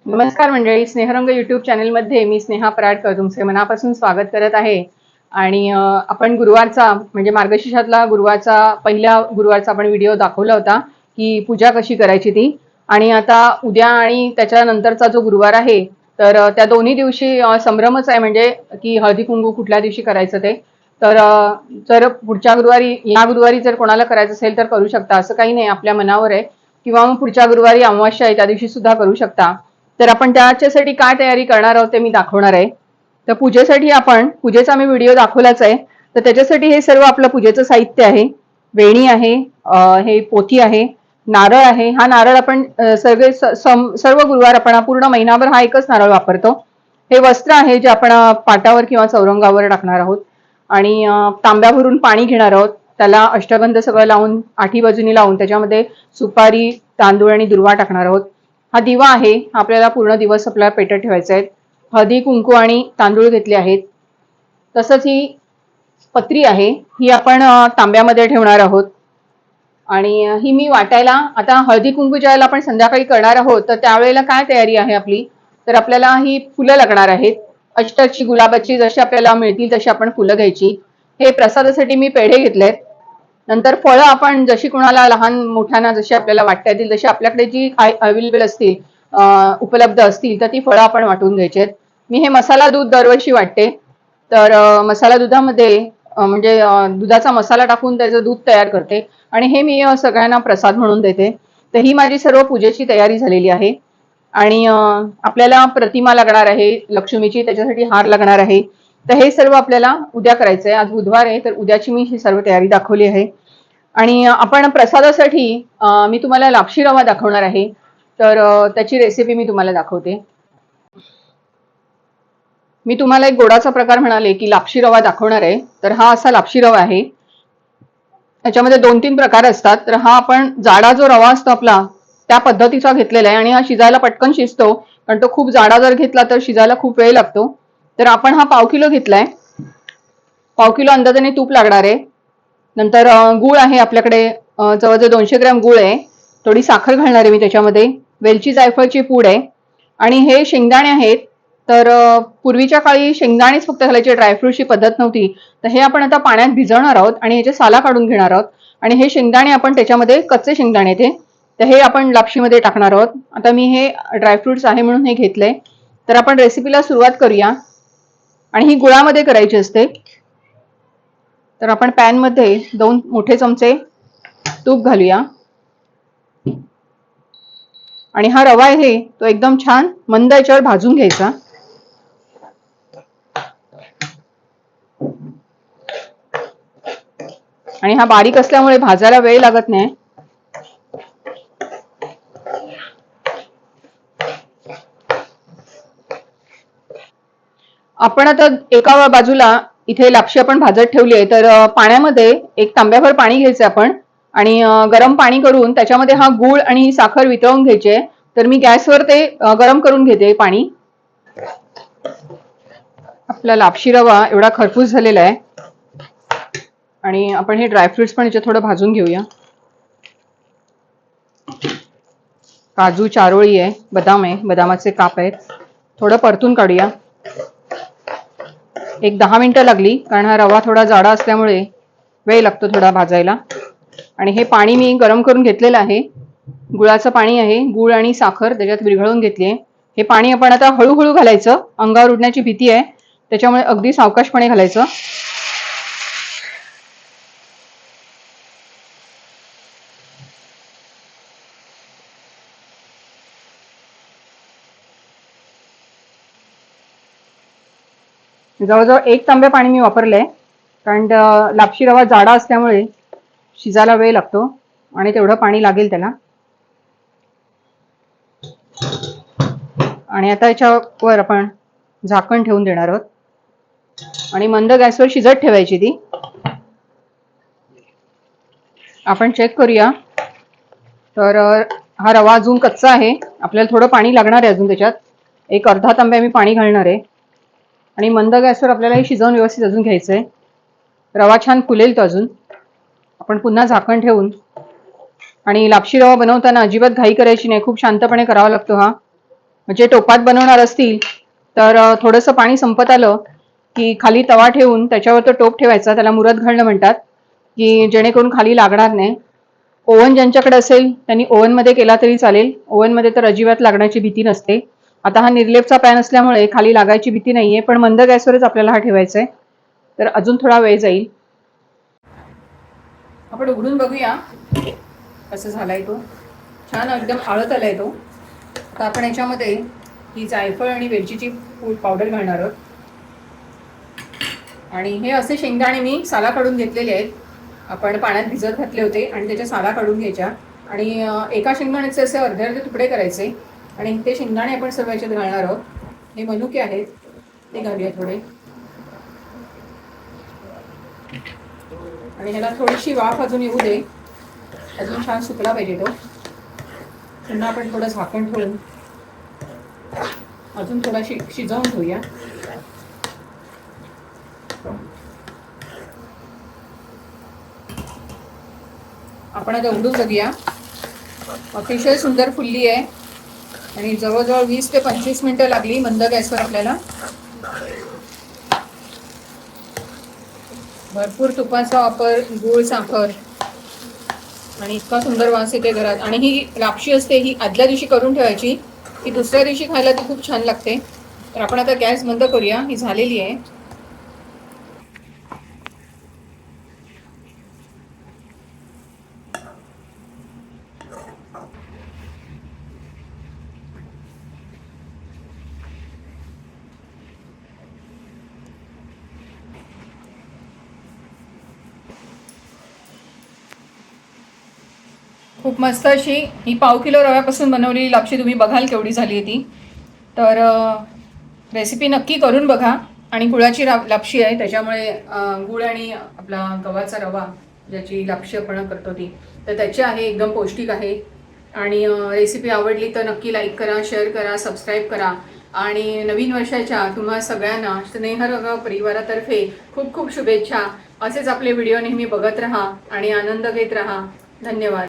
नमस्कार मंडळी, स्नेहरंग यूट्यूब चॅनलमध्ये मी स्नेहा पराडकर तुमचे मनापासून स्वागत करत आहे. आणि आपण गुरुवारचा म्हणजे मार्गशीर्षातला पहिल्या गुरुवारचा आपण व्हिडिओ दाखवला होता की पूजा कशी करायची ती. आणि आता उद्या आणि त्याच्यानंतरचा जो गुरुवार आहे तर त्या दोन्ही दिवशी संभ्रमच आहे, म्हणजे की हळदी कुंकू कुठल्या दिवशी करायचं ते. तर जर पुढच्या गुरुवारी या गुरुवारी जर कोणाला करायचं असेल तर करू शकता, असं काही नाही, आपल्या मनावर आहे. किंवा मग पुढच्या गुरुवारी अमावस्या आहे त्या दिवशी सुद्धा करू शकता. तर आपण त्याच्यासाठी काय तयारी करणार आहोत ते मी दाखवणार आहे. तर पूजेसाठी आपण पूजेचा मी व्हिडिओ दाखवलाच आहे. तर त्याच्यासाठी हे सर्व आपलं पूजेचं साहित्य आहे. वेणी आहे, हे पोथी आहे, नारळ आहे. हा नारळ आपण सर्व गुरुवार आपण पूर्ण महिनाभर हा एकच नारळ वापरतो. हे वस्त्र आहे जे आपण पाटावर किंवा चौरंगावर टाकणार आहोत. आणि तांब्या भरून पाणी घेणार आहोत. त्याला अष्टगंध सगळं लावून आठी बाजूनी लावून त्याच्यामध्ये सुपारी, तांदूळ आणि दुर्वा टाकणार आहोत. हा दिवा आहे, आपल्याला पूर्ण दिवस आपल्याला पेटत ठेवायचा आहे. हळदी कुंकू आणि तांदूळ घेतले आहेत. तसंच ही पत्री आहे, ही आपण तांब्यामध्ये ठेवणार आहोत. आणि ही मी वाटायला आता हळदी कुंकू ज्यावेळेला आपण संध्याकाळी करणार आहोत तर त्यावेळेला काय तयारी आहे आपली, तर आपल्याला ही फुलं लागणार आहेत. अष्टची, गुलाबाची, जशी आपल्याला मिळतील तशी आपण फुलं घ्यायची. हे प्रसादासाठी मी पेढे घेतलेत. नंतर फळं आपण जशी कुणाला लहान मोठ्यांना जशी आपल्याला वाटता येतील तशी आपल्याकडे जी अवेलेबल असतील, उपलब्ध असतील तर ती फळं आपण वाटून घ्यायची आहेत. मी हे मसाला दूध दरवर्षी वाटते. तर मसाला दुधामध्ये म्हणजे दुधाचा मसाला टाकून त्याचं दूध तयार करते आणि हे मी सगळ्यांना प्रसाद म्हणून देते. तर ही माझी सर्व पूजेची तयारी झालेली आहे. आणि आपल्याला प्रतिमा लागणार आहे लक्ष्मीची, त्याच्यासाठी हार लागणार आहे. तर हे सर्व आपल्याला उद्या करायचं आहे. आज बुधवार आहे तर उद्याची मी ही सर्व तयारी दाखवली आहे. आणि आपण प्रसादासाठी मी तुम्हाला लापशी रवा दाखवणार आहे. तर त्याची रेसिपी मी तुम्हाला दाखवते. मी तुम्हाला एक गोडाचा प्रकार म्हणाले की लापशी रवा दाखवणार आहे. तर हा असा लापशी रवा आहे. याच्यामध्ये 2-3 प्रकार असतात. तर हा आपण जाडा जो रवा असतो आपला त्या पद्धतीचा घेतलेला आहे आणि हा शिजायला पटकन शिजतो, कारण तो खूप जाडा जर घेतला तर शिजायला खूप वेळ लागतो. तर आपण हा 1/2 किलो घेतलाय. 1/2 किलो अंदाजाने तूप लागणार आहे. नंतर गूळ आहे आपल्याकडे, जवळजवळ 200 ग्रॅम गूळ आहे. थोडी साखर घालणार आहे मी त्याच्यामध्ये. वेलची जायफळची पूड आहे. आणि हे शेंगदाणे आहेत. तर पूर्वीच्या काळी शेंगदाणेच फक्त घालायचे, ड्रायफ्रूटची पद्धत नव्हती. तर हे आपण आता पाण्यात भिजवणार आहोत आणि ह्याचे साला काढून घेणार आहोत. आणि हे शेंगदाणे आपण त्याच्यामध्ये, कच्चे शेंगदाणे ते, तर हे आपण लापशीमध्ये टाकणार आहोत. आता मी हे ड्रायफ्रुट्स आहे म्हणून हे घेतलंय. तर आपण रेसिपीला सुरुवात करूया. आणि ही गुळामध्ये करायची असते. तर आपण पॅन मध्ये 2 मोठे चमचे तूप घालूया. आणि हा रवा आहे तो एकदम छान मंद याच्यावर भाजून घ्यायचा. आणि हा बारीक असल्यामुळे भाजायला वेळ लागत नाही. आपण आता एका बाजूला इथे लापशी आपण भाजत ठेवली आहे. तर पाण्यामध्ये 1 तांब्याभर पाणी घ्यायचं आपण. आणि गरम पाणी करून त्याच्यामध्ये हा गूळ आणि साखर वितळून घ्यायचे. तर मी गॅसवर ते गरम करून घेते पाणी. आपला लापशी रवा एवढा खरपूस झालेला आहे. आणि आपण हे ड्रायफ्रुट्स पण याच्यात थोडं भाजून घेऊया. काजू, चारोळी आहे, बदाम आहे, बदामाचे काप आहेत. थोडं परतून काढूया. 10 मिनिटं लागली, कारण हा रवा थोडा जाडा असल्यामुळे वेळ लागतो थोडा भाजायला. आणि हे पाणी मी गरम करून घेतलेलं आहे. गुळाचं पाणी आहे. गूळ आणि साखर त्याच्यात विरघळून घेतली आहे. हे पाणी आपण आता हळूहळू घालायचं, अंगावर उडण्याची भीती आहे त्याच्यामुळे अगदी सावकाशपणे घालायचं. जवळजवळ 1 तांब्या पाणी मी वापरलंय, कारण लापशी रवा जाडा असल्यामुळे शिजायला वेळ लागतो आणि तेवढं पाणी लागेल त्याला. आणि आता याच्यावर आपण झाकण ठेवून देणार आहोत आणि मंद गॅसवर शिजत ठेवायची ती. आपण चेक करूया. तर हा रवा अजून कच्चा आहे, आपल्याला थोडं पाणी लागणार आहे अजून त्याच्यात. एक अर्धा तांब्या मी पाणी घालणार आहे. आणि मंद गॅसवर आपल्याला हे शिजवून व्यवस्थित अजून घ्यायचंय. रवा छान फुलेल तो अजून. आपण पुन्हा झाकण ठेवून. आणि लापशी रवा बनवताना अजिबात घाई करायची नाही, खूप शांतपणे करावा लागतो हा. म्हणजे टोपात बनवणार असतील तर थोडंसं पाणी संपत आलं की खाली तवा ठेवून त्याच्यावर तो टोप ठेवायचा, त्याला मुरत घालणं म्हणतात, की जेणेकरून खाली लागणार नाही. ओव्हन ज्यांच्याकडे असेल त्यांनी ओव्हनमध्ये केला तरी चालेल, ओव्हनमध्ये तर अजिबात लागण्याची भीती नसते. आता हा निर्लेपचा पॅन असल्यामुळे खाली लागायची भीती नाहीये, पण मंद गॅसवरच आपल्याला हा ठेवायचा आहे, तर अजून थोडा वेळ जाईल. आपण उघडून बघूया कसं झालाय तो. छान एकदम आळत आलाय तो. आता आपण याच्यामध्ये ही जायफळ आणि वेलचीची पावडर घालणार आहोत. आणि हे असे शेंगदाणे मी साला काढून घेतलेले आहेत. आपण पाण्यात भिजत घातले होते आणि त्याच्या साला काढून घ्यायच्या आणि एका शेंगदाण्याचे असे अर्धे अर्धे तुकडे करायचे आणि ते शेंगदाणे आपण सर्व याच्यात घालणार आहोत. हे मनुके आहेत ते घालूया थोडे आणि ह्याला थोडीशी वाफ अजून येऊ दे, अजून छान सुकला पाहिजे तो. पुन्हा आपण थोडं झाकण ठेवून अजून थोडा शिजवून घेऊया. आपण आता उघडून बघूया. अतिशय सुंदर फुलली आहे आणि जवळजवळ 20 ते 25 मिनिटं लागली मंद गॅसवर आपल्याला. भरपूर तुपाचा वापर, गूळ, साखर आणि इतका सुंदर वास येते घरात. आणि ही लापशी असते ही आदल्या दिवशी करून ठेवायची, ही दुसऱ्या दिवशी खायला ती खूप छान लागते. तर आपण आता गॅस बंद करूया, ही झालेली आहे. खूप मस्त अशी ही पाव किलो रव्यापासून बनवलेली लापशी तुम्ही बघाल केवढी झाली आहे ती. तर रेसिपी नक्की करून बघा. आणि गुळाची लापशी आहे त्याच्यामुळे गुळ आणि आपला गव्हाचा रवा ज्याची लापशी आपण करतो ती, तर त्याची आहे, एकदम पौष्टिक आहे. आणि रेसिपी आवडली तर नक्की लाईक करा, शेअर करा, सबस्क्राईब करा. आणि नवीन वर्षाच्या तुम्हा सगळ्यांना स्नेहरंग परिवारातर्फे खूप खूप शुभेच्छा. असेच आपले व्हिडिओ नेहमी बघत राहा आणि आनंद घेत राहा. धन्यवाद.